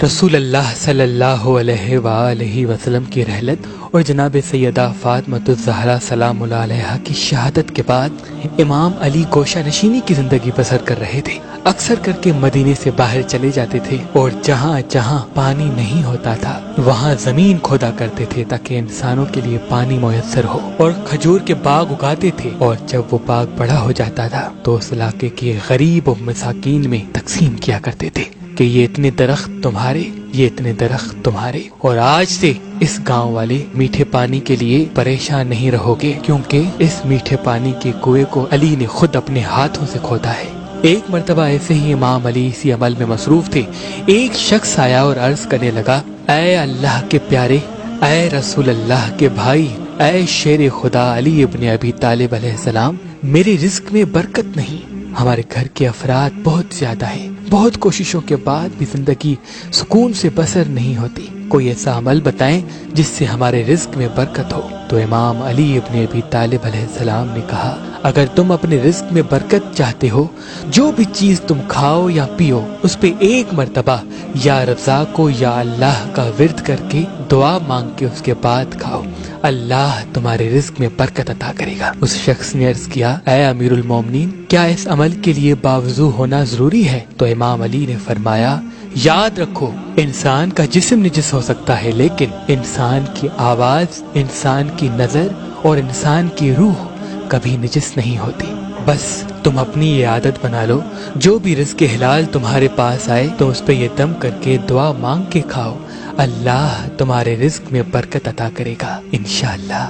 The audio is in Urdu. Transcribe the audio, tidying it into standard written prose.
رسول اللہ صلی اللہ علیہ وآلہ وسلم کی رحلت اور جناب سیدہ فاطمۃ الزہرا سلام اللہ علیہا کی شہادت کے بعد امام علی گوشہ نشینی کی زندگی بسر کر رہے تھے۔ اکثر کر کے مدینے سے باہر چلے جاتے تھے اور جہاں جہاں پانی نہیں ہوتا تھا وہاں زمین کھودا کرتے تھے تاکہ انسانوں کے لیے پانی میسر ہو، اور کھجور کے باغ اگاتے تھے، اور جب وہ باغ بڑا ہو جاتا تھا تو اس علاقے کے غریب و مساکین میں تقسیم کیا کرتے تھے کہ یہ اتنے درخت تمہارے، یہ اتنے درخت تمہارے، اور آج سے اس گاؤں والے میٹھے پانی کے لیے پریشان نہیں رہو گے، کیونکہ اس میٹھے پانی کے کنویں کو علی نے خود اپنے ہاتھوں سے کھودا ہے۔ ایک مرتبہ ایسے ہی امام علی اسی عمل میں مصروف تھے، ایک شخص آیا اور عرض کرنے لگا، اے اللہ کے پیارے، اے رسول اللہ کے بھائی، اے شیر خدا علی ابن ابی طالب علیہ السلام، میرے رزق میں برکت نہیں، ہمارے گھر کے افراد بہت زیادہ ہیں، بہت کوششوں کے بعد بھی زندگی سکون سے بسر نہیں ہوتی، کوئی ایسا عمل بتائیں جس سے ہمارے رزق میں برکت ہو۔ تو امام علی ابن ابی طالب علیہ السلام نے کہا، اگر تم اپنے رزق میں برکت چاہتے ہو، جو بھی چیز تم کھاؤ یا پیو اس پہ ایک مرتبہ یا رزاق کو یا اللہ کا ورد کر کے دعا مانگ کے اس کے بعد کھاؤ، اللہ تمہارے رزق میں برکت عطا کرے گا۔ اس شخص نے عرض کیا، اے امیر المومنین، کیا اس عمل کے لیے باوضو ہونا ضروری ہے؟ تو امام علی نے فرمایا، یاد رکھو، انسان کا جسم نجس ہو سکتا ہے لیکن انسان کی آواز، انسان کی نظر اور انسان کی روح کبھی نجس نہیں ہوتی۔ بس تم اپنی یہ عادت بنا لو، جو بھی رزق حلال تمہارے پاس آئے تو اس پہ یہ دم کر کے دعا مانگ کے کھاؤ، اللہ تمہارے رزق میں برکت عطا کرے گا انشاءاللہ۔